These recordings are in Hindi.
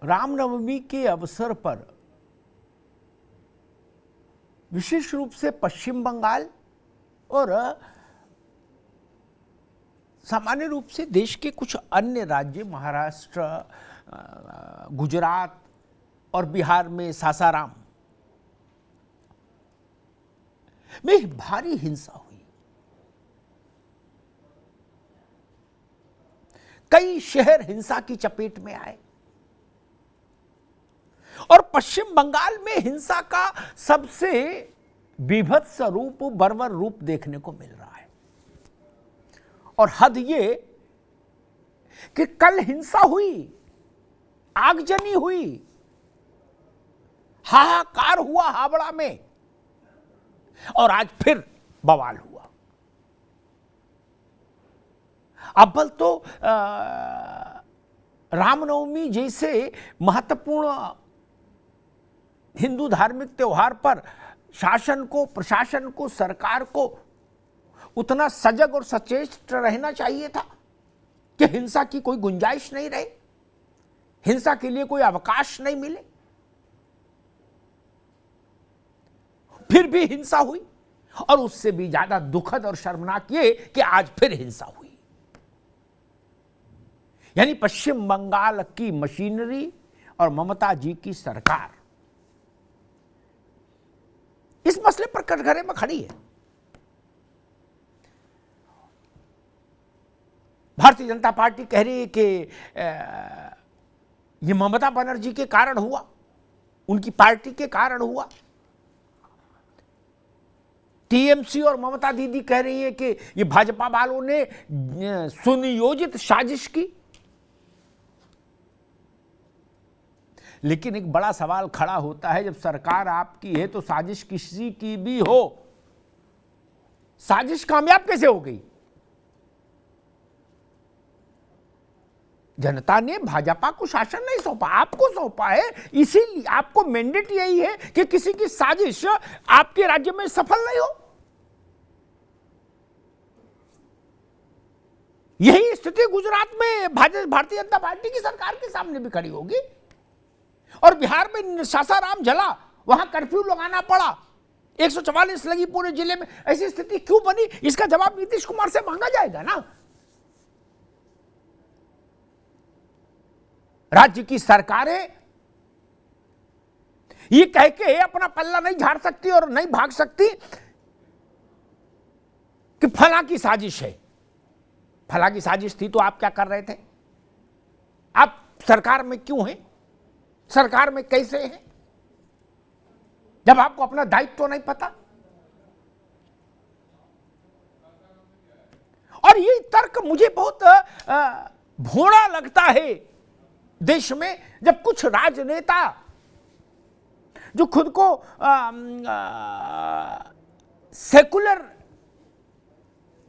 रामनवमी के अवसर पर विशेष रूप से पश्चिम बंगाल और सामान्य रूप से देश के कुछ अन्य राज्य महाराष्ट्र, गुजरात और बिहार में सासाराम में भारी हिंसा हुई। कई शहर हिंसा की चपेट में आए और पश्चिम बंगाल में हिंसा का सबसे बीभत्स रूप, बर्बर रूप देखने को मिल रहा है। और हद ये कि कल हिंसा हुई, आगजनी हुई, हाहाकार हुआ हावड़ा में और आज फिर बवाल हुआ। अव्वल तो रामनवमी जैसे महत्वपूर्ण हिंदू धार्मिक त्योहार पर शासन को, प्रशासन को, सरकार को उतना सजग और सचेत रहना चाहिए था कि हिंसा की कोई गुंजाइश नहीं रहे, हिंसा के लिए कोई अवकाश नहीं मिले। फिर भी हिंसा हुई और उससे भी ज्यादा दुखद और शर्मनाक ये कि आज फिर हिंसा हुई। यानी पश्चिम बंगाल की मशीनरी और ममता जी की सरकार इस मसले पर कटघरे में खड़ी है। भारतीय जनता पार्टी कह रही है कि ये ममता बनर्जी के कारण हुआ, उनकी पार्टी के कारण हुआ। टीएमसी और ममता दीदी कह रही है कि ये भाजपा वालों ने सुनियोजित साजिश की। लेकिन एक बड़ा सवाल खड़ा होता है, जब सरकार आपकी है तो साजिश किसी की भी हो, साजिश कामयाब कैसे हो गई? जनता ने भाजपा को शासन नहीं सौंपा, आपको सौंपा है। इसीलिए आपको मैंडेट यही है कि किसी की साजिश आपके राज्य में सफल नहीं हो। यही स्थिति गुजरात में भारतीय जनता पार्टी की सरकार के सामने भी खड़ी होगी। और बिहार में सासाराम जला, वहां कर्फ्यू लगाना पड़ा, 144 लगी पूरे जिले में। ऐसी स्थिति क्यों बनी, इसका जवाब नीतीश कुमार से मांगा जाएगा ना। राज्य की सरकारें ये कह के अपना पल्ला नहीं झाड़ सकती और नहीं भाग सकती कि फला की साजिश है। फला की साजिश थी तो आप क्या कर रहे थे? आप सरकार में क्यों हैं? सरकार में कैसे हैं जब आपको अपना दायित्व तो नहीं पता? और ये तर्क मुझे बहुत भोला लगता है देश में, जब कुछ राजनेता जो खुद को सेकुलर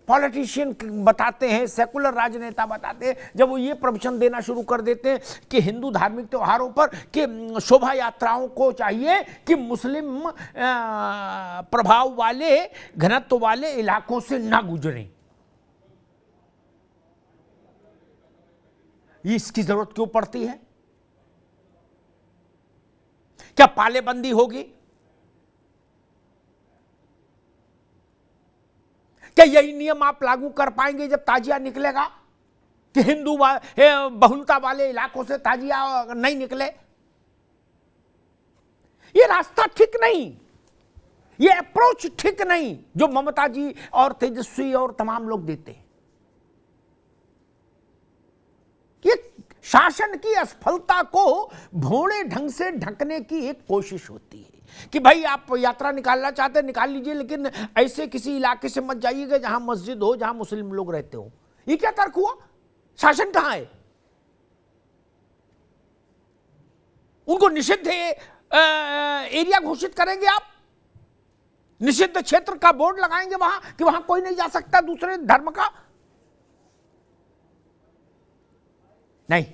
पॉलिटिशियन बताते हैं, सेकुलर राजनेता बताते हैं, जब वो ये प्रवचन देना शुरू कर देते हैं कि हिंदू धार्मिक त्योहारों पर कि शोभा यात्राओं को चाहिए कि मुस्लिम प्रभाव वाले, घनत्व वाले इलाकों से ना गुजरें। इसकी जरूरत क्यों पड़ती है? क्या पालेबंदी होगी? क्या यही नियम आप लागू कर पाएंगे जब ताजिया निकलेगा कि हिंदू बहुलता वाले इलाकों से ताजिया नहीं निकले? ये रास्ता ठीक नहीं, ये अप्रोच ठीक नहीं जो ममता जी और तेजस्वी और तमाम लोग देते हैं। ये शासन की असफलता को भोले ढंग से ढकने की एक कोशिश होती है कि भाई आप यात्रा निकालना चाहते हैं निकाल लीजिए, लेकिन ऐसे किसी इलाके से मत जाइएगा जहां मस्जिद हो, जहां मुस्लिम लोग रहते हो। ये क्या तर्क हुआ? शासन कहां है? उनको निषिद्ध एरिया घोषित करेंगे आप? निषिद्ध क्षेत्र का बोर्ड लगाएंगे वहां कि वहां कोई नहीं जा सकता दूसरे धर्म का? नहीं।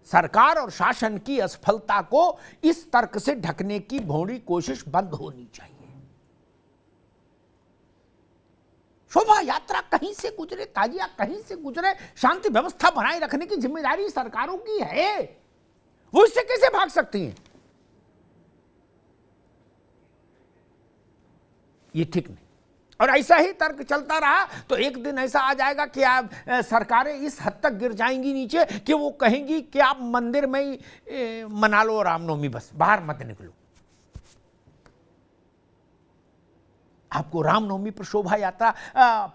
सरकार और शासन की असफलता को इस तर्क से ढकने की भोली कोशिश बंद होनी चाहिए। शोभा यात्रा कहीं से गुजरे, ताजिया कहीं से गुजरे, शांति व्यवस्था बनाए रखने की जिम्मेदारी सरकारों की है। वो इससे कैसे भाग सकती हैं? ये ठीक नहीं। और ऐसा ही तर्क चलता रहा तो एक दिन ऐसा आ जाएगा कि आप सरकारें इस हद तक गिर जाएंगी नीचे कि वो कहेंगी कि आप मंदिर में ही मना लो रामनवमी, बस बाहर मत निकलो। आपको रामनवमी पर शोभा यात्रा,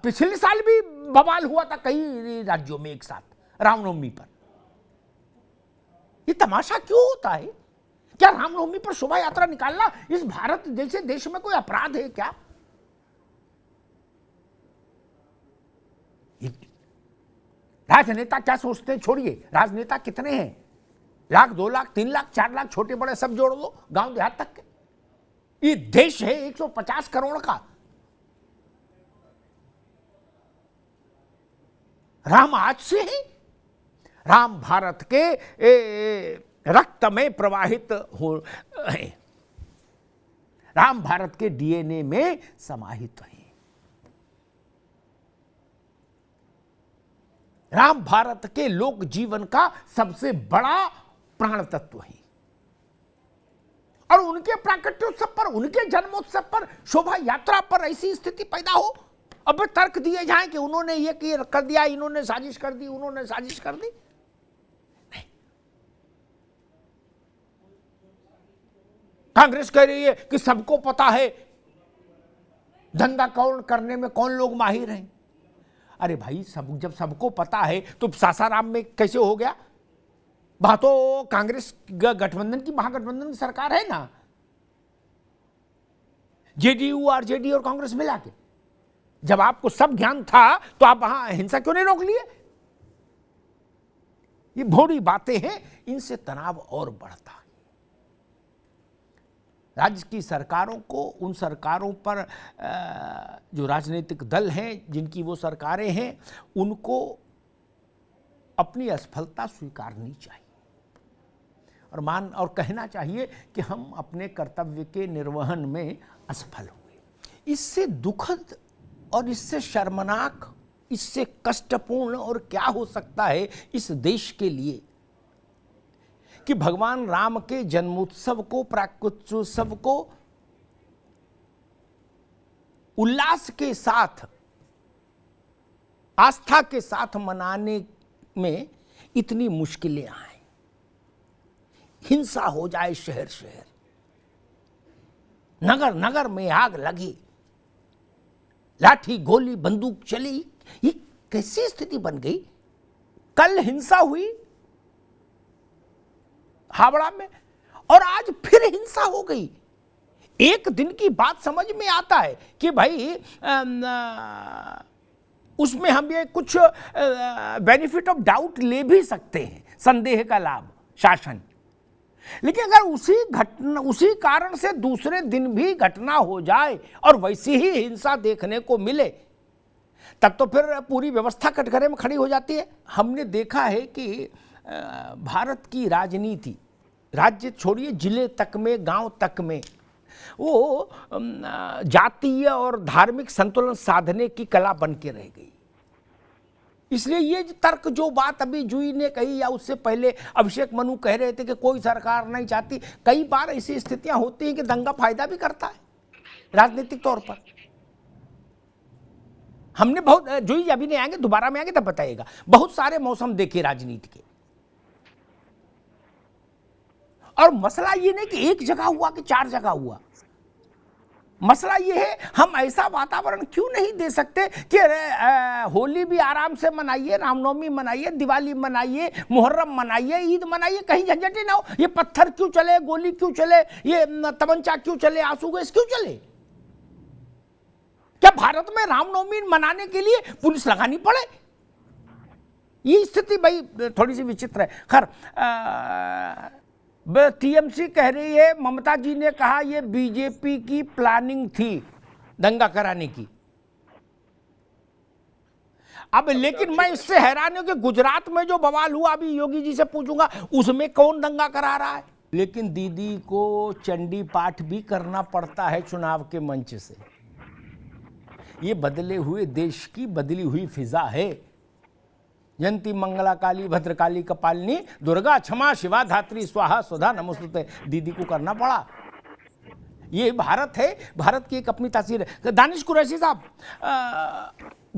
पिछले साल भी बवाल हुआ था कई राज्यों में एक साथ रामनवमी पर। ये तमाशा क्यों होता है? क्या रामनवमी पर शोभा यात्रा निकालना इस भारत जैसे देश में कोई अपराध है क्या? राजनेता क्या सोचते हैं? छोड़िए, राजनेता कितने हैं, लाख, 2 लाख, 3 लाख, 4 लाख, छोटे बड़े सब जोड़ लो, गांव देहात तक के। ये देश है 150 करोड़ का। राम आज से है, राम भारत के रक्त में प्रवाहित हो है, राम भारत के डीएनए में समाहित है। राम भारत के लोक जीवन का सबसे बड़ा प्राण तत्व है। और उनके प्राकट्योत्सव पर, उनके जन्मोत्सव पर, शोभा यात्रा पर ऐसी स्थिति पैदा हो, अब तर्क दिए जाएं कि उन्होंने ये कर दिया, इन्होंने साजिश कर दी, उन्होंने साजिश कर दी। नहीं, कांग्रेस कह रही है कि सबको पता है धंधा कौन करने में कौन लोग माहिर हैं। अरे भाई, जब सबको पता है तो सासाराम में कैसे हो गया? वहां तो कांग्रेस गठबंधन की, महागठबंधन की सरकार है ना, जेडीयू, आरजेडी और कांग्रेस मिला के। जब आपको सब ज्ञान था तो आप वहां हिंसा क्यों नहीं रोक लिए? ये भोड़ी बातें हैं, इनसे तनाव और बढ़ता है। राज्य की सरकारों को, उन सरकारों पर जो राजनीतिक दल हैं, जिनकी वो सरकारें हैं, उनको अपनी असफलता स्वीकारनी चाहिए और कहना चाहिए कि हम अपने कर्तव्य के निर्वहन में असफल हुए। इससे दुखद और इससे शर्मनाक, इससे कष्टपूर्ण और क्या हो सकता है इस देश के लिए कि भगवान राम के जन्मोत्सव को, प्राकट्योत्सव को उल्लास के साथ, आस्था के साथ मनाने में इतनी मुश्किलें आए, हिंसा हो जाए शहर शहर, नगर नगर में आग लगी, लाठी गोली बंदूक चली। ये कैसी स्थिति बन गई? कल हिंसा हुई हावड़ा में और आज फिर हिंसा हो गई। एक दिन की बात समझ में आता है कि भाई उसमें हम ये कुछ बेनिफिट ऑफ डाउट ले भी सकते हैं, संदेह का लाभ शासन। लेकिन अगर उसी कारण से दूसरे दिन भी घटना हो जाए और वैसी ही हिंसा देखने को मिले, तब तो फिर पूरी व्यवस्था कटघरे में खड़ी हो जाती है। हमने देखा है कि भारत की राजनीति, राज्य छोड़िए, जिले तक में, गांव तक में, वो जातीय और धार्मिक संतुलन साधने की कला बन के रह गई। इसलिए ये तर्क, जो बात अभी जूही ने कही या उससे पहले अभिषेक मनु कह रहे थे कि कोई सरकार नहीं चाहती, कई बार ऐसी स्थितियां होती हैं कि दंगा फायदा भी करता है राजनीतिक तौर पर। हमने बहुत, जूही अभी नहीं आएंगे, दोबारा में आएंगे तब बताइएगा, बहुत सारे मौसम देखे राजनीति के। और मसला ये नहीं कि एक जगह हुआ कि 4 जगह हुआ। मसला ये है, हम ऐसा वातावरण क्यों नहीं दे सकते कि होली भी आराम से मनाइए, रामनवमी मनाइए, दिवाली मनाइए, मुहर्रम मनाइए, ईद मनाइए, कहीं झंझट ही ना हो। ये पत्थर क्यों चले, गोली क्यों चले, ये तमंचा क्यों चले, आंसू गैस क्यों चले? क्या भारत में रामनवमी मनाने के लिए पुलिस लगानी पड़े? ये स्थिति भाई थोड़ी सी विचित्र है। खैर, टीएमसी कह रही है, ममता जी ने कहा ये बीजेपी की प्लानिंग थी दंगा कराने की। अब लेकिन मैं इससे हैरान हूं कि गुजरात में जो बवाल हुआ, अभी योगी जी से पूछूंगा, उसमें कौन दंगा करा रहा है? लेकिन दीदी को चंडी पाठ भी करना पड़ता है चुनाव के मंच से। ये बदले हुए देश की बदली हुई फिजा है। जयंती मंगला काली भद्रकाली कपालिनी दुर्गा क्षमा शिवा धात्री स्वाहा स्वधा नमोस्तुते दीदी को करना पड़ा। ये भारत है, भारत की एक अपनी तासीर है। दानिश कुरैशी साहब,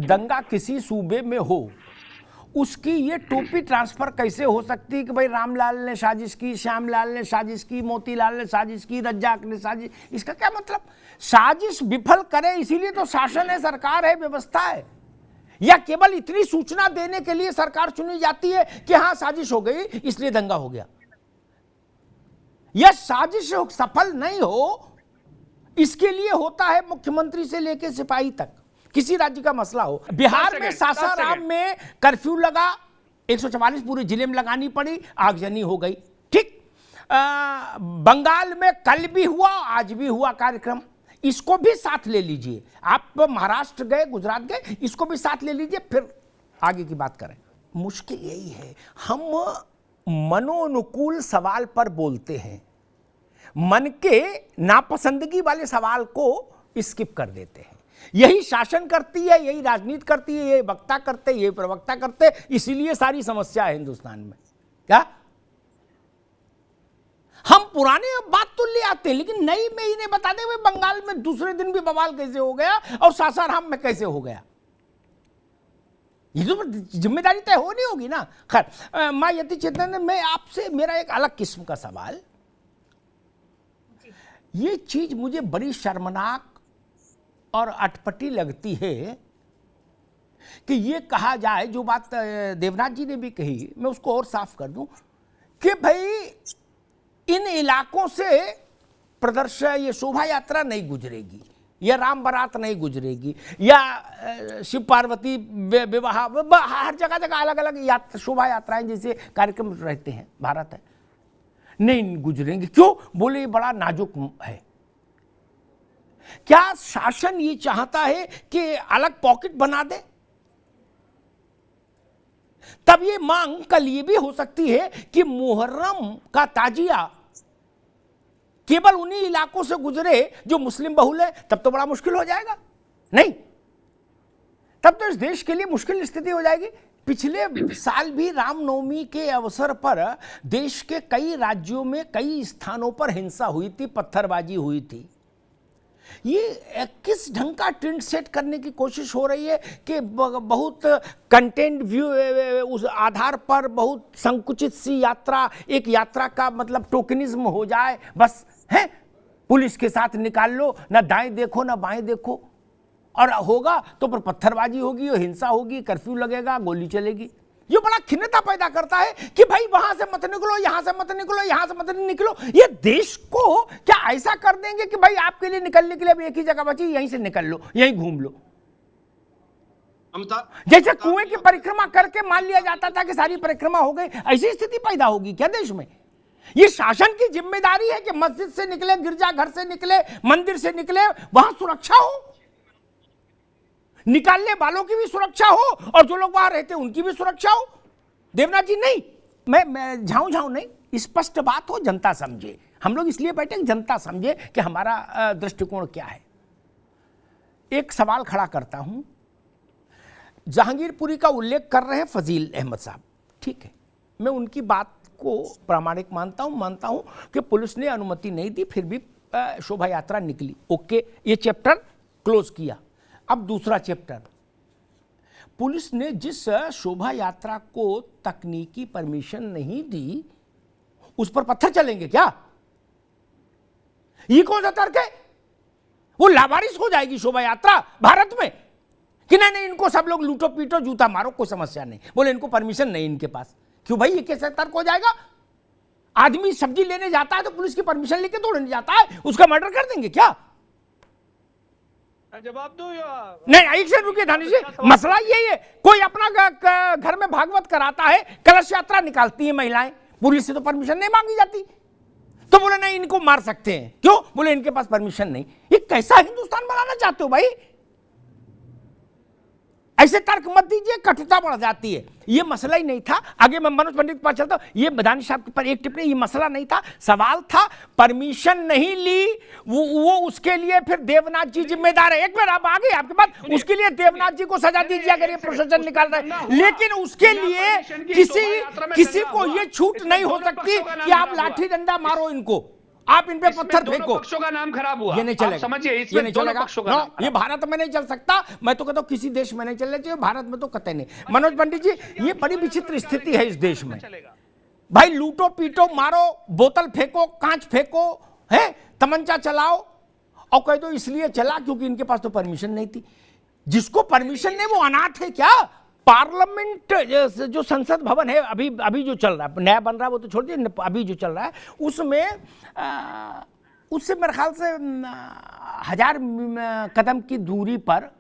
दंगा किसी सूबे में हो उसकी ये टोपी ट्रांसफर कैसे हो सकती है कि भाई रामलाल ने साजिश की, श्यामलाल ने साजिश की, मोतीलाल ने साजिश की, रज्जाक ने साजिश, इसका क्या मतलब? साजिश विफल करे इसीलिए तो शासन है, सरकार है, व्यवस्था है, या केवल इतनी सूचना देने के लिए सरकार चुनी जाती है कि हां साजिश हो गई इसलिए दंगा हो गया? यह साजिश सफल नहीं हो इसके लिए होता है मुख्यमंत्री से लेकर सिपाही तक, किसी राज्य का मसला हो। बिहार में सासाराम में कर्फ्यू लगा, 144 पूरे जिले में लगानी पड़ी, आगजनी हो गई, ठीक। बंगाल में कल भी हुआ, आज भी हुआ कार्यक्रम, इसको भी साथ ले लीजिए। आप महाराष्ट्र गए, गुजरात गए, इसको भी साथ ले लीजिए, फिर आगे की बात करें। मुश्किल यही है, हम मनोनुकूल सवाल पर बोलते हैं, मन के नापसंदगी वाले सवाल को स्किप कर देते हैं। यही शासन करती है, यही राजनीति करती है, यही वक्ता करते, यही प्रवक्ता करते, इसीलिए सारी समस्या है हिंदुस्तान में। क्या हम पुराने बात तो ले आते हैं लेकिन नई में इन्हें बता दें भाई बंगाल में दूसरे दिन भी बवाल कैसे हो गया और सासाराम में कैसे हो गया? ये तो जिम्मेदारी तय हो नहीं होगी ना। खैर, मां यति चेतन, मैं आपसे मेरा एक अलग किस्म का सवाल, ये चीज मुझे बड़ी शर्मनाक और अटपटी लगती है कि ये कहा जाए, जो बात देवनाथ जी ने भी कही, मैं उसको और साफ कर दूं कि भाई इन इलाकों से प्रदर्शन, ये शोभा यात्रा नहीं गुजरेगी, या राम बारात नहीं गुजरेगी, या शिव पार्वती विवाह, हर जगह जगह अलग अलग शोभा यात्राएं जैसे कार्यक्रम रहते हैं, भारत है, नहीं गुजरेंगे। क्यों? बोले ये बड़ा नाजुक है। क्या शासन ये चाहता है कि अलग पॉकेट बना दे? तब ये मांग कल ये भी हो सकती है कि मुहर्रम का ताजिया केवल उन्हीं इलाकों से गुजरे जो मुस्लिम बहुल है, तब तो बड़ा मुश्किल हो जाएगा। नहीं, तब तो इस देश के लिए मुश्किल स्थिति हो जाएगी। पिछले साल भी रामनवमी के अवसर पर देश के कई राज्यों में कई स्थानों पर हिंसा हुई थी, पत्थरबाजी हुई थी। ये किस ढंग का ट्रेंड सेट करने की कोशिश हो रही है कि बहुत कंटेंट व्यू उस आधार पर बहुत संकुचित सी यात्रा, एक यात्रा का मतलब टोकनिज्म हो जाए, बस है, पुलिस के साथ निकाल लो, ना दाएं देखो ना बाएं देखो, और होगा तो पर पत्थरबाजी होगी, हिंसा होगी, कर्फ्यू लगेगा, गोली चलेगी। ये बड़ा खिन्नता पैदा करता है कि भाई वहां से मत निकलो, यहां से मत निकलो, यहां से मत निकलो। ये देश को क्या ऐसा कर देंगे कि भाई आपके लिए निकलने के लिए अब एक ही जगह बची, यहीं से निकल लो, यहीं घूम लो। जैसे कुएं की परिक्रमा करके मान लिया जाता था कि सारी परिक्रमा हो गई, ऐसी स्थिति पैदा होगी क्या देश में? ये शासन की जिम्मेदारी है कि मस्जिद से निकले, गिरजाघर से निकले, मंदिर से निकले, वहां सुरक्षा हो, निकालने वालों की भी सुरक्षा हो और जो लोग वहां रहते हैं उनकी भी सुरक्षा हो। देवनाथ जी, नहीं, मैं झाऊ नहीं, स्पष्ट बात हो, जनता समझे। हम लोग इसलिए बैठे कि जनता समझे कि हमारा दृष्टिकोण क्या है। एक सवाल खड़ा करता हूं, जहांगीरपुरी का उल्लेख कर रहे हैं फजील अहमद साहब, ठीक है, मैं उनकी बात को प्रामाणिक मानता हूं कि पुलिस ने अनुमति नहीं दी, फिर भी शोभा यात्रा निकली, ओके, ये चैप्टर क्लोज किया। अब दूसरा चैप्टर, पुलिस ने जिस शोभा यात्रा को तकनीकी परमिशन नहीं दी उस पर पत्थर चलेंगे क्या? ये कौन सा तर्क है? वो लावारिस हो जाएगी शोभा यात्रा भारत में कि नहीं, इनको सब लोग लूटो पीटो जूता मारो, कोई समस्या नहीं। बोले इनको परमिशन नहीं इनके पास। क्यों भाई, ये कैसे तर्क हो जाएगा? आदमी सब्जी लेने जाता है तो पुलिस की परमिशन लेके तोड़ने जाता है, उसका मर्डर कर देंगे क्या? जवाब दो या नहीं, एक से रुकिए धानी जी, मसला यही है, कोई अपना घर में भागवत कराता है, कलश यात्रा निकालती है महिलाएं, पुलिस से तो परमिशन नहीं मांगी जाती, तो बोले नहीं इनको मार सकते हैं। क्यों? बोले इनके पास परमिशन नहीं। ये कैसा हिंदुस्तान बनाना चाहते हो भाई? ऐसे तर्क मत दीजिए, कटुता बढ़ जाती है। ये मसला ही नहीं था। आगे मैं मनोज पंडित के पास चलता हूं। ये मदानी साहब के पर एक टिप्पणी, ये मसला नहीं था, सवाल था परमिशन नहीं ली, वो उसके लिए फिर देवनाथ जी जिम्मेदार है। एक मिनट, आप आगे आपके बात, उसके लिए देवनाथ जी को सजा दीजिए अगर ये प्रोसेशन निकाल रहे हैं, लेकिन उसके लिए किसी को ये छूट नहीं हो सकती कि आप लाठी डंडा मारो इनको, आप इन पे पत्थर फेंको। पक्षों का नाम खराब हुआ, ये नहीं चलेगा, समझिए, ये नहीं चलेगा। ये भारत में नहीं चल सकता। मैं तो कहता हूं किसी देश में नहीं चलना चाहिए, भारत में तो कतई नहीं। मनोज पंडित जी, ये बड़ी विचित्र स्थिति है इस देश में। भाई लूटो पीटो मारो, बोतल फेंको, कांच फेंको, है तमंचा चलाओ, और कह दो इसलिए चला क्योंकि इनके पास तो परमिशन नहीं थी। जिसको परमिशन नहीं वो अनाथ है क्या? पार्लियामेंट जो संसद भवन है अभी जो चल रहा है, नया बन रहा है वो तो छोड़ दिए, अभी जो चल रहा है उसमें उससे मेरे ख्याल से 1000 कदम की दूरी पर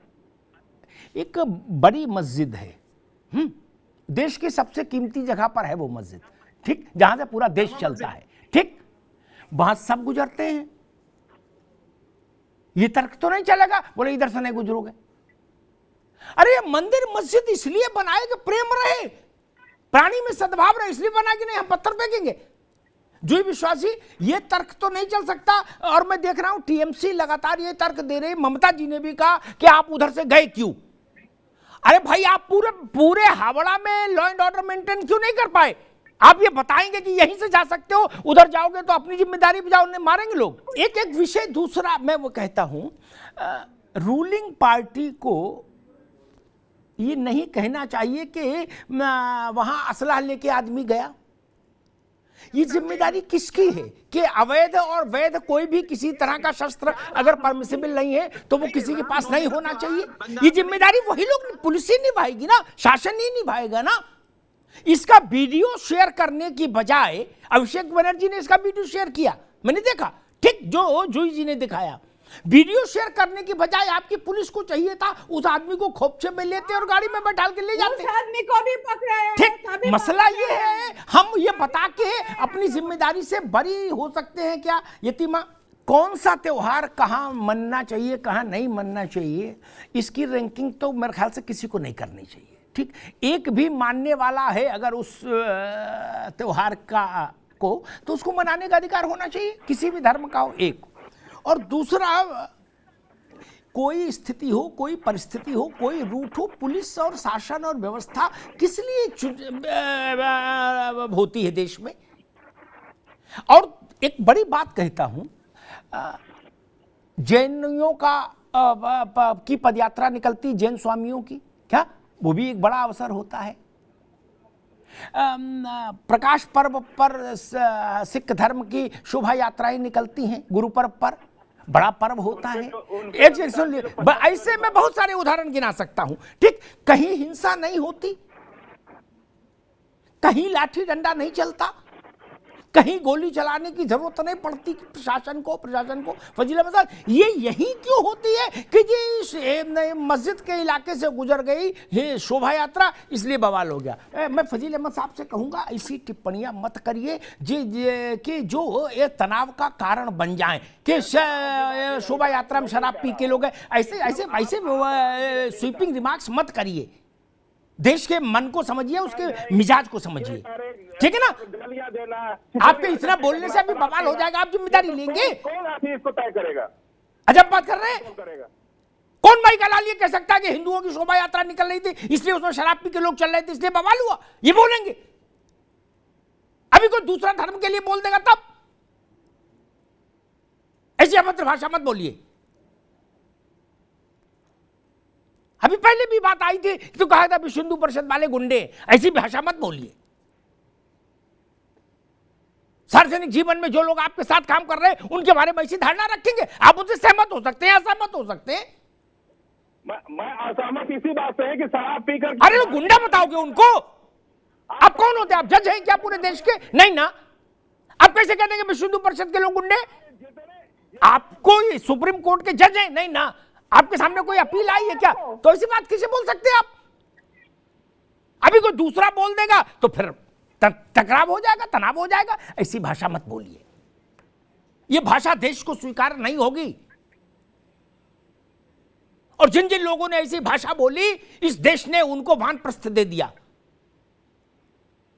एक बड़ी मस्जिद है। देश की सबसे कीमती जगह पर है वो मस्जिद, ठीक, जहां से पूरा देश चलता है, ठीक, वहां सब गुजरते हैं। ये तर्क तो नहीं चलेगा, बोले इधर से नहीं गुजरोगे। अरे ये मंदिर मस्जिद इसलिए बनाए कि प्रेम रहे, प्राणी में सद्भाव रहे, इसलिए बनाए कि नहीं हम पत्थर फेंकेंगे। जो विश्वासी, ये तर्क तो नहीं चल सकता। और मैं देख रहा हूं टीएमसी लगातार ये तर्क दे रही, ममता जी ने भी कहा कि आप उधर से गए क्यों। अरे भाई आप पूरे हावड़ा में लॉ एंड ऑर्डर मेंटेन क्यों नहीं कर पाए? आप ये बताएंगे कि यहीं से जा सकते हो, उधर जाओगे तो अपनी जिम्मेदारी पे जाओ, उन्हें मारेंगे लोग। एक विषय दूसरा मैं वो कहता हूं, रूलिंग पार्टी को ये नहीं कहना चाहिए कि वहां असला लेके आदमी गया। ये जिम्मेदारी किसकी है कि अवैध और वैध कोई भी किसी तरह का शस्त्र अगर परमिसिबल नहीं है तो वो किसी के पास नहीं होना चाहिए। ये जिम्मेदारी वही लोग, पुलिस ही निभाएगी ना, शासन ही निभाएगा ना। इसका वीडियो शेयर करने की बजाय अभिषेक बनर्जी ने इसका वीडियो शेयर किया, मैंने देखा, ठीक, जो जूही जी ने दिखाया। वीडियो शेयर करने की बजाय आपकी पुलिस को चाहिए था उस आदमी को खोपचे में लेते और गाड़ी में बैठा के ले जाते। उस आदमी को भी पकड़ाया। ठीक, मसला ये है हम ये बता के अपनी जिम्मेदारी से बरी हो सकते हैं क्या? यतीमा, कौन सा त्योहार कहाँ मनना चाहिए, कहाँ नहीं मनना चाहिए, इसकी रैंकिंग तो मेरे ख्याल से किसी को नहीं करनी चाहिए। ठीक, एक भी मानने वाला है अगर उस त्योहार का को, तो उसको मनाने का अधिकार होना चाहिए, किसी भी धर्म का हो। एक और दूसरा, कोई स्थिति हो, कोई परिस्थिति हो, कोई रूट हो, पुलिस और शासन और व्यवस्था किस लिए होती है देश में। और एक बड़ी बात कहता हूं, जैनियों की पदयात्रा निकलती, जैन स्वामियों की, क्या वो भी एक बड़ा अवसर होता है। प्रकाश पर्व पर सिख धर्म की शोभा यात्राएं निकलती हैं, गुरु पर्व पर बड़ा पर्व होता है। एक सुन, ऐसे मैं बहुत सारे उदाहरण गिना सकता हूं। ठीक, कहीं हिंसा नहीं होती, कहीं लाठी डंडा नहीं चलता, कहीं गोली चलाने की जरूरत नहीं पड़ती प्रशासन को। फजील अहमद साहब, ये यही क्यों होती है कि जी मस्जिद के इलाके से गुजर गई शोभा यात्रा इसलिए बवाल हो गया। मैं फजील अहमद साहब से कहूँगा ऐसी टिप्पणियाँ मत करिए कि जो ये तनाव का कारण बन जाएं कि शोभा यात्रा में शराब पी के लोग, ऐसे स्वीपिंग रिमार्क्स मत करिए। देश के मन को समझिए, उसके मिजाज को समझिए, ठीक है ना। आपके इतना बोलने से अभी बवाल हो जाएगा, आप जिम्मेदारी लेंगे? कौन आदमी इसको तय करेगा? अजब बात कर रहे हैं। कौन भाई का लाल ये कह सकता है कि हिंदुओं की शोभा यात्रा निकल रही थी इसलिए उसमें शराब पी के लोग चल रहे थे इसलिए बवाल हुआ? ये बोलेंगे? अभी कोई दूसरा धर्म के लिए बोल देगा तब। ऐसी अभद्र भाषा मत बोलिए। अभी पहले भी बात आई थी तो कहा था विश्व हिंदू परिषद वाले गुंडे, ऐसी भाषा मत बोलिए। सार्वजनिक जीवन में जो लोग आपके साथ काम कर रहे हैं उनके बारे में ऐसी धारणा रखेंगे? आप उनसे सहमत हो सकते हैं, असहमत हो सकते हैं। मैं असहमत इसी बात से है कि शराब पीकर, अरे लोग गुंडा बताओगे उनको? आप कौन होते हैं? आप जज हैं क्या पूरे देश के? नहीं ना। आप कैसे कहते हैं कि विश्व हिंदू परिषद के लोग गुंडे? आप कोई सुप्रीम कोर्ट के जज हैं? नहीं ना। आपके सामने कोई अपील आई है क्या? तो ऐसी बात किसे बोल सकते हैं आप? अभी कोई दूसरा बोल देगा तो फिर टकराव हो जाएगा, तनाव हो जाएगा। ऐसी भाषा मत बोलिए, ये भाषा देश को स्वीकार नहीं होगी। और जिन जिन लोगों ने ऐसी भाषा बोली, इस देश ने उनको वानप्रस्थ दे दिया।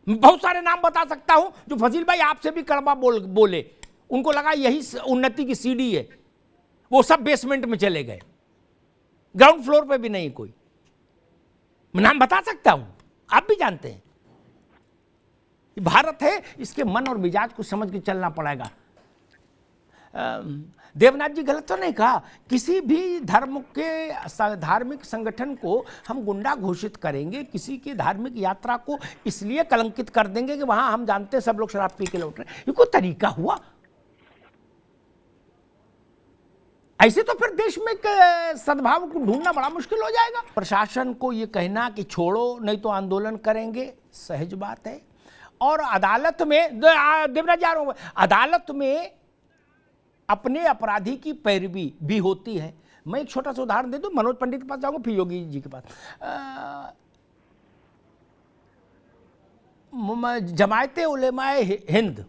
बहुत सारे नाम बता सकता हूं जो फजील भाई आपसे भी कड़वा बोले, उनको लगा यही उन्नति की सीढ़ी है, वो सब बेसमेंट में चले गए, ग्राउंड फ्लोर पे भी नहीं कोई। मैं नाम बता सकता हूं, आप भी जानते हैं। भारत है, इसके मन और मिजाज को समझ के चलना पड़ेगा। देवनाथ जी गलत तो नहीं कहा, किसी भी धर्म के धार्मिक संगठन को हम गुंडा घोषित करेंगे, किसी की धार्मिक यात्रा को इसलिए कलंकित कर देंगे कि वहां हम जानते हैं सब लोग शराब पी के लौट रहे हैं, ये कोई तरीका हुआ? ऐसे तो फिर देश में सद्भाव को ढूंढना बड़ा मुश्किल हो जाएगा। प्रशासन को ये कहना कि छोड़ो नहीं तो आंदोलन करेंगे, सहज बात है। और अदालत में, देवराज जा रहा हूं, अदालत में अपने अपराधी की पैरवी भी होती है। मैं एक छोटा सा उदाहरण दे दूं, मनोज पंडित के पास जाऊंगा, फिर योगी जी के पास। जमायते उलेमाए हिंद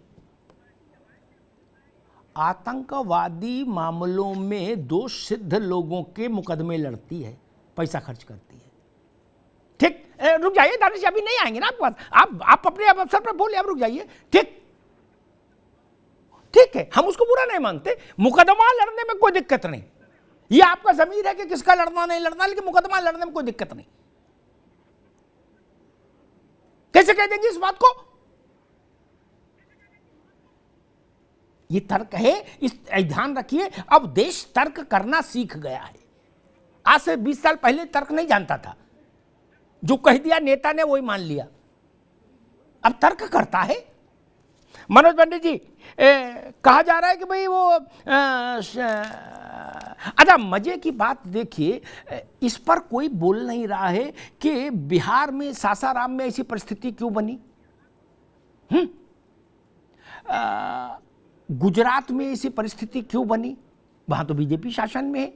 आतंकवादी मामलों में दोष सिद्ध लोगों के मुकदमे लड़ती है, पैसा खर्च करती है। ठीक, रुक जाइए दानिश, अभी नहीं आएंगे ना आपके पास, आप अपने अवसर पर बोले, अब रुक जाइए। ठीक है, हम उसको बुरा नहीं मानते, मुकदमा लड़ने में कोई दिक्कत नहीं। ये आपका ज़मीर है कि किसका लड़ना नहीं लड़ना, लेकिन मुकदमा लड़ने में कोई दिक्कत नहीं। कैसे कह देंगे इस बात को? ये तर्क है, इस ध्यान रखिए, अब देश तर्क करना सीख गया है। आज से 20 साल पहले तर्क नहीं जानता था, जो कह दिया नेता ने वही मान लिया, अब तर्क करता है। मनोज पंडित जी, कहा जा रहा है कि भाई वो अच्छा, मजे की बात देखिए, इस पर कोई बोल नहीं रहा है कि बिहार में सासाराम में ऐसी परिस्थिति क्यों बनी, गुजरात में ऐसी परिस्थिति क्यों बनी, वहां तो बीजेपी शासन में है।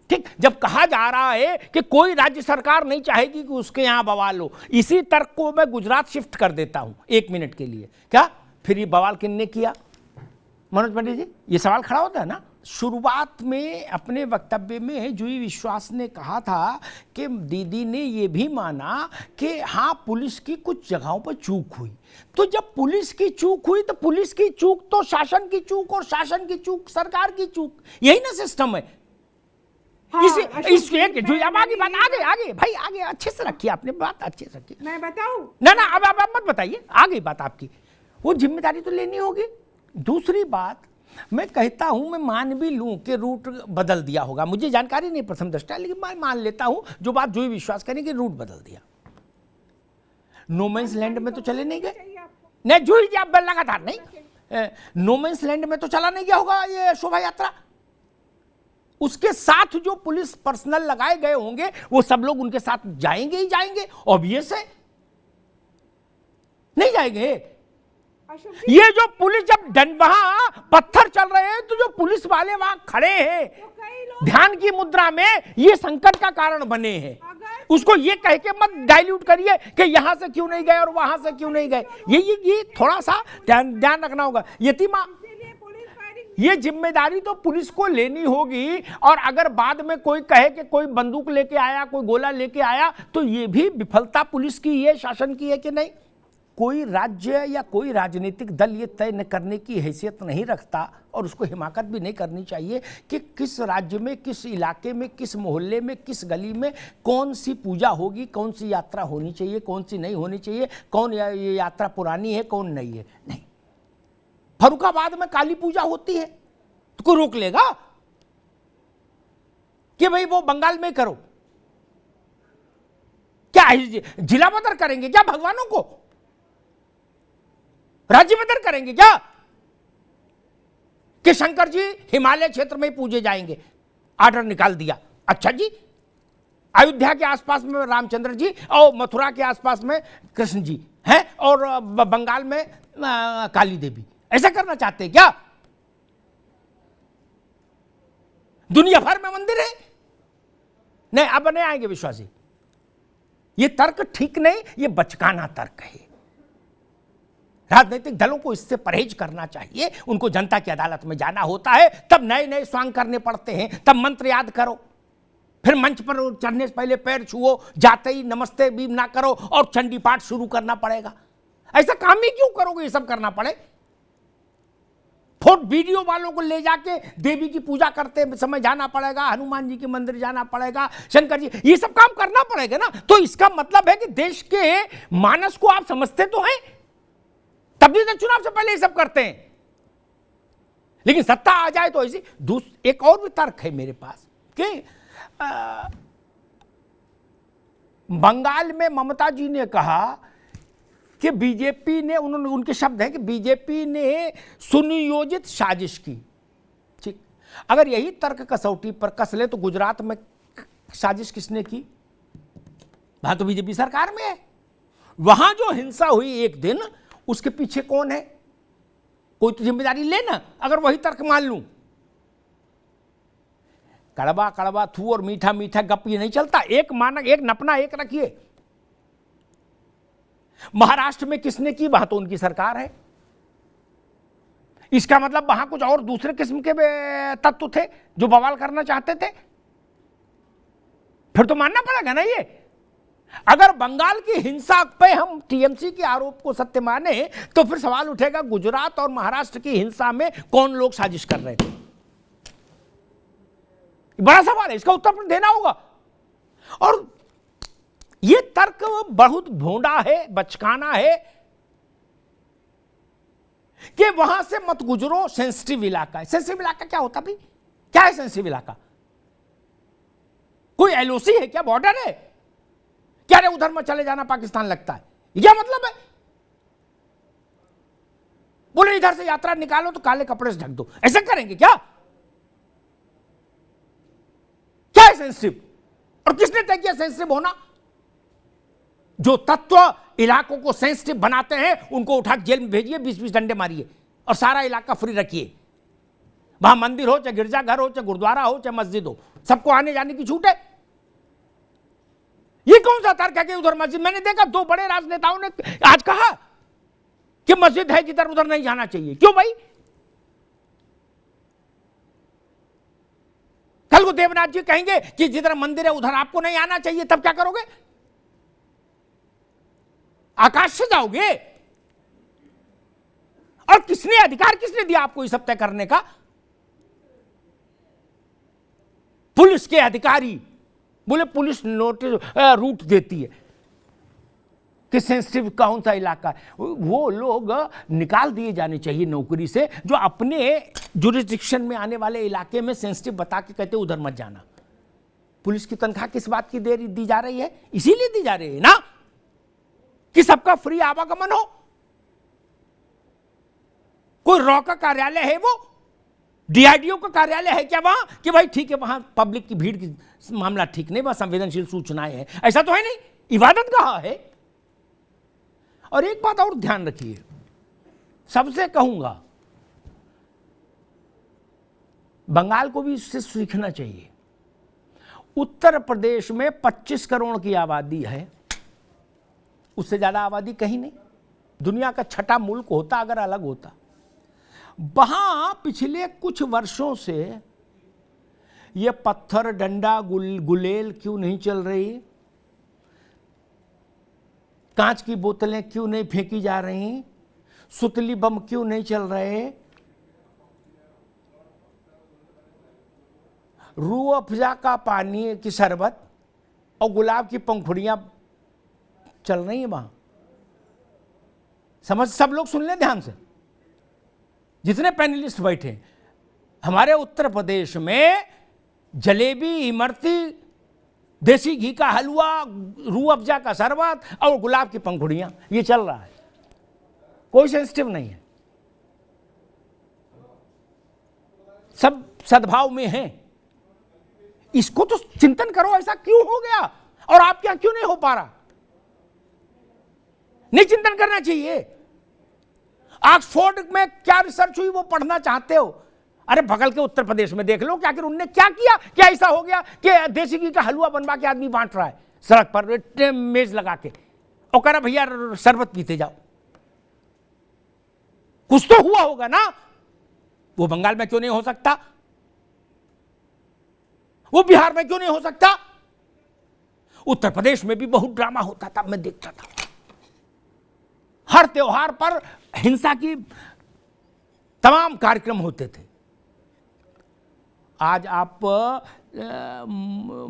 ठीक, जब कहा जा रहा है कि कोई राज्य सरकार नहीं चाहेगी कि उसके यहां बवाल हो, इसी तर्क को मैं गुजरात शिफ्ट कर देता हूं 1 मिनट के लिए। क्या फिर ये बवाल किसने किया? मनोज पंडित जी, ये सवाल खड़ा होता है ना। शुरुआत में अपने वक्तव्य में जुई विश्वास ने कहा था कि दीदी ने ये भी माना कि हाँ पुलिस की कुछ जगहों पर चूक हुई। तो जब पुलिस की चूक हुई तो पुलिस की चूक तो शासन की चूक, और शासन की चूक सरकार की चूक, यही ना सिस्टम है। हाँ, इसके जो अब आगे बात, आगे भाई, आगे अच्छे से रखिए, आपने बात अच्छे से रखिए। मैं बताऊं? ना अब आप मत बताइए, आगे बात आपकी, वो जिम्मेदारी तो लेनी होगी। दूसरी बात, मैं कहता हूं, मैं मान भी लूं कि रूट बदल दिया होगा, मुझे जानकारी नहीं प्रथम दृष्टया, लेकिन मैं मान लेता हूं जो बात जो विश्वास करें कि रूट बदल दिया। नोमैंस लैंड में तो चले नहीं गए, नहीं जूही जी आप लगातार नहीं, नोमैंस लैंड में तो चला नहीं गया होगा ये शोभा यात्रा। उसके साथ जो पुलिस पर्सनल लगाए गए होंगे वो सब लोग उनके साथ जाएंगे ही जाएंगे, ऑब्वियस है, नहीं जाएंगे। ये जो पुलिस जब वहां पत्थर चल रहे हैं तो जो पुलिस वाले वहां खड़े हैं ध्यान की मुद्रा में, ये संकट का कारण बने हैं। उसको ये कह के मत डाइल्यूट करिए कि यहां से क्यों नहीं गए और वहां से क्यों नहीं गए। ये थोड़ा सा ध्यान रखना होगा। यतीमा, ये जिम्मेदारी तो पुलिस को लेनी होगी, और अगर बाद में कोई कहे कि कोई बंदूक लेके आया, कोई गोला लेके आया, तो ये भी विफलता पुलिस की है, शासन की है कि नहीं। कोई राज्य या कोई राजनीतिक दल ये तय न करने की हैसियत नहीं रखता, और उसको हिमाकत भी नहीं करनी चाहिए कि किस राज्य में, किस इलाके में, किस मोहल्ले में, किस गली में कौन सी पूजा होगी, कौन सी यात्रा होनी चाहिए, कौन सी नहीं होनी चाहिए, कौन ये यात्रा पुरानी है, कौन नहीं है। नहीं, फर्रुखाबाद में काली पूजा होती है तो कोई रोक लेगा कि भाई वो बंगाल में करो? क्या जिला बदर करेंगे क्या भगवानों को? राज्य बदर करेंगे क्या कि शंकर जी हिमालय क्षेत्र में पूजे जाएंगे? आर्डर निकाल दिया, अच्छा जी। अयोध्या के आसपास में रामचंद्र जी और मथुरा के आसपास में कृष्ण जी हैं, और बंगाल में काली देवी। ऐसा करना चाहते हैं क्या? दुनिया भर में मंदिर है। नहीं, अब नहीं आएंगे विश्वासी। ये तर्क ठीक नहीं, ये बचकाना तर्क है। राजनीतिक दलों को इससे परहेज करना चाहिए। उनको जनता की अदालत में जाना होता है, तब नए नए स्वांग करने पड़ते हैं, तब मंत्र याद करो। फिर मंच पर चढ़ने से पहले पैर छुओ, जाते ही नमस्ते भी ना करो और चंडी पाठ शुरू करना पड़ेगा। ऐसा काम ही क्यों करोगे, ये सब करना पड़े? फोटो वीडियो वालों को ले जाके देवी की पूजा करते समय जाना पड़ेगा, हनुमान जी के मंदिर जाना पड़ेगा, शंकर जी, ये सब काम करना पड़ेगा ना। तो इसका मतलब है कि देश के मानस को आप समझते तो हैं, तभी तो चुनाव से पहले ये सब करते हैं। लेकिन सत्ता आ जाए तो ऐसी। एक और भी तर्क है मेरे पास कि बंगाल में ममता जी ने कहा कि बीजेपी ने, उनके शब्द हैं कि बीजेपी ने सुनियोजित साजिश की। ठीक, अगर यही तर्क कसौटी पर कस ले तो गुजरात में साजिश किसने की? वहां तो बीजेपी सरकार में है। वहां जो हिंसा हुई एक दिन, उसके पीछे कौन है? कोई तो जिम्मेदारी लेना। अगर वही तर्क मान लूं, कड़वा कड़वा थू और मीठा मीठा गप ये नहीं चलता। एक मानक, एक नपना एक रखिए। महाराष्ट्र में किसने की? वहां तो उनकी सरकार है। इसका मतलब वहां कुछ और दूसरे किस्म के तत्व थे जो बवाल करना चाहते थे। फिर तो मानना पड़ेगा ना ये। अगर बंगाल की हिंसा पे हम टीएमसी के आरोप को सत्य माने तो फिर सवाल उठेगा गुजरात और महाराष्ट्र की हिंसा में कौन लोग साजिश कर रहे थे? बड़ा सवाल है, इसका उत्तर देना होगा। और ये तर्क बहुत भोंडा है, बचकाना है कि वहां से मत गुजरो, सेंसिटिव इलाका है। सेंसिटिव इलाका क्या होता भाई? क्या है सेंसिटिव इलाका? कोई एलओसी है क्या? बॉर्डर है क्या? रे उधर में चले जाना पाकिस्तान लगता है, क्या मतलब है? बोले इधर से यात्रा निकालो तो काले कपड़े से ढक दो, ऐसा करेंगे क्या? क्या है सेंसिटिव? और किसने तय किया सेंसिटिव होना? जो तत्व इलाकों को सेंसिटिव बनाते हैं उनको उठा जेल में भेजिए, 20-20 डंडे मारिए और सारा इलाका फ्री रखिए। वहां मंदिर हो, चाहे गिरजाघर हो, चाहे गुरुद्वारा हो, चाहे मस्जिद हो, सबको आने जाने की छूट है। ये कौन सा तर्क है कि उधर मस्जिद? मैंने देखा 2 बड़े राजनेताओं ने आज कहा कि मस्जिद है जिधर उधर नहीं जाना चाहिए। क्यों भाई? कल को देवनाथ जी कहेंगे कि जिधर मंदिर है उधर आपको नहीं आना चाहिए, तब क्या करोगे? आकाश से जाओगे? और किसने अधिकार, किसने दिया आपको ये सब तय करने का? पुलिस के अधिकारी बोले पुलिस नोटिस रूट देती है कि सेंसिटिव कौन सा इलाका है। वो लोग निकाल दिए जाने चाहिए नौकरी से जो अपने जुरिस्डिक्शन में आने वाले इलाके में सेंसिटिव बता के कहते उधर मत जाना। पुलिस की तनख्वाह किस बात की दी जा रही है? इसीलिए दी जा रही है ना कि सबका फ्री आवागमन हो। कोई रॉ का कार्यालय है, वो डीआईडीओ का कार्यालय है क्या वहां कि भाई ठीक है वहां पब्लिक की भीड़ की मामला ठीक नहीं, वहां संवेदनशील सूचनाएं हैं? ऐसा तो है नहीं। इबादत कहां है? और एक बात और ध्यान रखिए, सबसे कहूंगा बंगाल को भी इससे सीखना चाहिए। उत्तर प्रदेश में 25 करोड़ की आबादी है, उससे ज्यादा आबादी कहीं नहीं। दुनिया का 6ठा मुल्क होता अगर अलग होता। वहां पिछले कुछ वर्षों से ये पत्थर डंडा गुलेल क्यों नहीं चल रही? कांच की बोतलें क्यों नहीं फेंकी जा रही? सुतली बम क्यों नहीं चल रहे? रूह अफ़ज़ा का पानी की शरबत और गुलाब की पंखुड़ियां चल रही हैं वहां। समझ, सब लोग सुन लें ध्यान से, जितने पैनलिस्ट बैठे हैं। हमारे उत्तर प्रदेश में जलेबी, इमरती, देसी घी का हलवा, रूह अफ़ज़ा का शरबत और गुलाब की पंखुड़ियां, ये चल रहा है। कोई सेंसिटिव नहीं है, सब सद्भाव में है। इसको तो चिंतन करो, ऐसा क्यों हो गया और आप क्या क्यों नहीं हो पा रहा? नहीं चिंतन करना चाहिए। ऑक्सफोर्ड में क्या रिसर्च हुई वो पढ़ना चाहते हो? अरे बगल के उत्तर प्रदेश में देख लो कि आखिर उनने क्या किया, क्या ऐसा हो गया कि देसी घी का हलवा बनवा के आदमी बांट रहा है सड़क पर मेज लगा के और कह रहा भैया शरबत पीते जाओ। कुछ तो हुआ होगा ना। वो बंगाल में क्यों नहीं हो सकता? वो बिहार में क्यों नहीं हो सकता? उत्तर प्रदेश में भी बहुत ड्रामा होता था, मैं देखता था। हर त्योहार पर हिंसा की तमाम कार्यक्रम होते थे। आज आप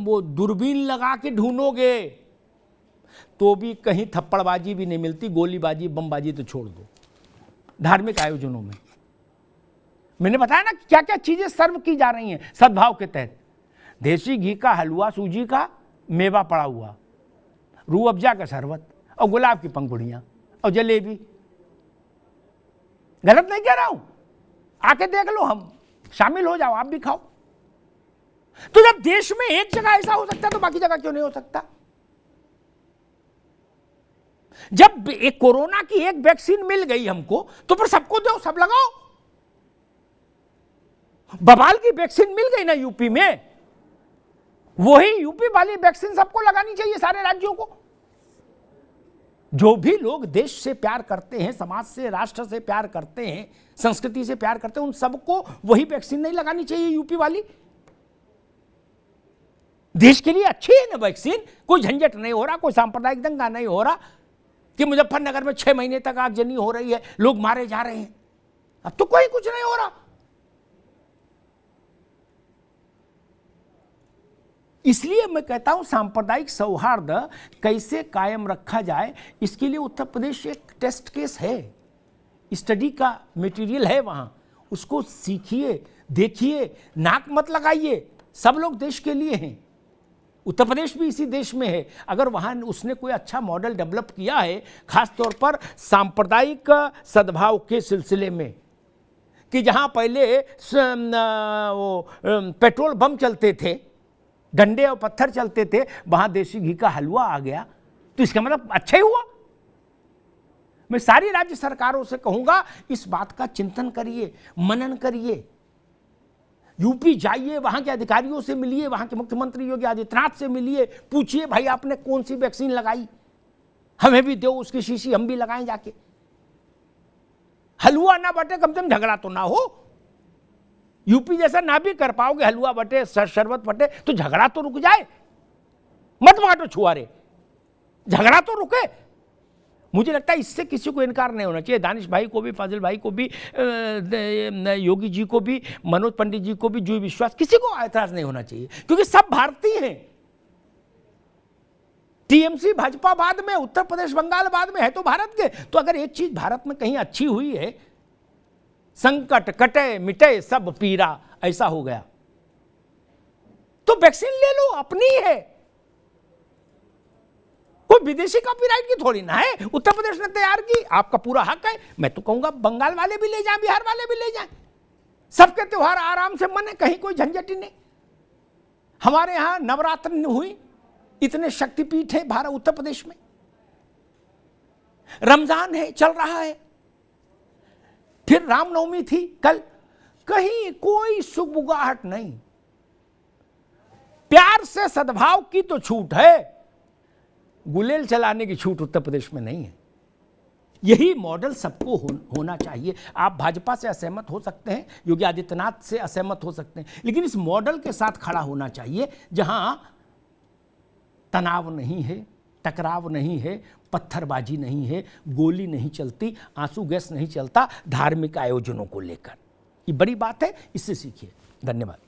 वो दूरबीन लगा के ढूंढोगे तो भी कहीं थप्पड़बाजी भी नहीं मिलती, गोलीबाजी बमबाजी तो छोड़ दो। धार्मिक आयोजनों में मैंने बताया ना क्या क्या चीजें सर्व की जा रही हैं सद्भाव के तहत। देसी घी का हलवा, सूजी का मेवा पड़ा हुआ, रूह अफ़ज़ा का शरबत और गुलाब की पंखुड़ियां और जलेबी। गलत नहीं कह रहा हूं, आके देख लो, हम शामिल हो जाओ, आप भी खाओ। तो जब देश में एक जगह ऐसा हो सकता है तो बाकी जगह क्यों नहीं हो सकता? जब एक कोरोना की एक वैक्सीन मिल गई हमको तो फिर सबको दो, सब लगाओ। बवाल की वैक्सीन मिल गई ना यूपी में, वही यूपी वाली वैक्सीन सबको लगानी चाहिए, सारे राज्यों को। जो भी लोग देश से प्यार करते हैं, समाज से, राष्ट्र से प्यार करते हैं, संस्कृति से प्यार करते हैं, उन सबको वही वैक्सीन नहीं लगानी चाहिए यूपी वाली? देश के लिए अच्छी है ना वैक्सीन, कोई झंझट नहीं हो रहा, कोई सांप्रदायिक दंगा नहीं हो रहा कि मुजफ्फरनगर में 6 महीने तक आगजनी हो रही है, लोग मारे जा रहे हैं। अब तो कोई कुछ नहीं हो रहा। इसलिए मैं कहता हूं सांप्रदायिक सौहार्द कैसे कायम रखा जाए, इसके लिए उत्तर प्रदेश एक टेस्ट केस है, स्टडी का मटेरियल है वहां, उसको सीखिए, देखिए, नाक मत लगाइए। सब लोग देश के लिए हैं, उत्तर प्रदेश भी इसी देश में है। अगर वहां उसने कोई अच्छा मॉडल डेवलप किया है, खास तौर पर सांप्रदायिक सद्भाव के सिलसिले में, कि जहां पहले वो पेट्रोल बम चलते थे, डंडे और पत्थर चलते थे, वहां देसी घी का हलवा आ गया, तो इसका मतलब अच्छा ही हुआ। मैं सारी राज्य सरकारों से कहूंगा इस बात का चिंतन करिए, मनन करिए। यूपी जाइए, वहां के अधिकारियों से मिलिए, वहां के मुख्यमंत्री योगी आदित्यनाथ से मिलिए, पूछिए भाई आपने कौन सी वैक्सीन लगाई, हमें भी दो उसकी शीशी, हम भी लगाएं जाके। हलवा ना बटे, कम से कम झगड़ा तो ना हो। यूपी जैसा ना भी कर पाओगे, हलवा बटे, शरबत बटे, तो झगड़ा तो रुक जाए। मत बांटो छुआरे, झगड़ा तो रुके। मुझे लगता है इससे किसी को इनकार नहीं होना चाहिए, दानिश भाई को भी, फाजिल भाई को भी, योगी जी को भी, मनोज पंडित जी को भी, जुई विश्वास, किसी को ऐतराज नहीं होना चाहिए, क्योंकि सब भारतीय हैं। टीएमसी भाजपा बाद में, उत्तर प्रदेश बंगाल बाद में, है तो भारत के। तो अगर एक चीज भारत में कहीं अच्छी हुई है, संकट कटे मिटे सब पीरा, ऐसा हो गया, तो वैक्सीन ले लो, अपनी है, कोई विदेशी कॉपीराइट की थोड़ी ना है। उत्तर प्रदेश ने तैयार की, आपका पूरा हक है। मैं तो कहूंगा बंगाल वाले भी ले जाएं, बिहार वाले भी ले जाएं, सबके त्योहार आराम से मने, कहीं कोई झंझट ही नहीं। हमारे यहां नवरात्र हुई, इतने शक्तिपीठ है भारत उत्तर प्रदेश में, रमजान है, चल रहा है, फिर रामनवमी थी कल, कहीं कोई सुगबुगाहट नहीं। प्यार से सद्भाव की तो छूट है, गुलेल चलाने की छूट उत्तर प्रदेश में नहीं है। यही मॉडल सबको होना चाहिए। आप भाजपा से असहमत हो सकते हैं, योगी आदित्यनाथ से असहमत हो सकते हैं, लेकिन इस मॉडल के साथ खड़ा होना चाहिए जहां तनाव नहीं है, टकराव नहीं है, पत्थरबाजी नहीं है, गोली नहीं चलती, आंसू गैस नहीं चलता धार्मिक आयोजनों को लेकर। ये बड़ी बात है, इससे सीखिए। धन्यवाद।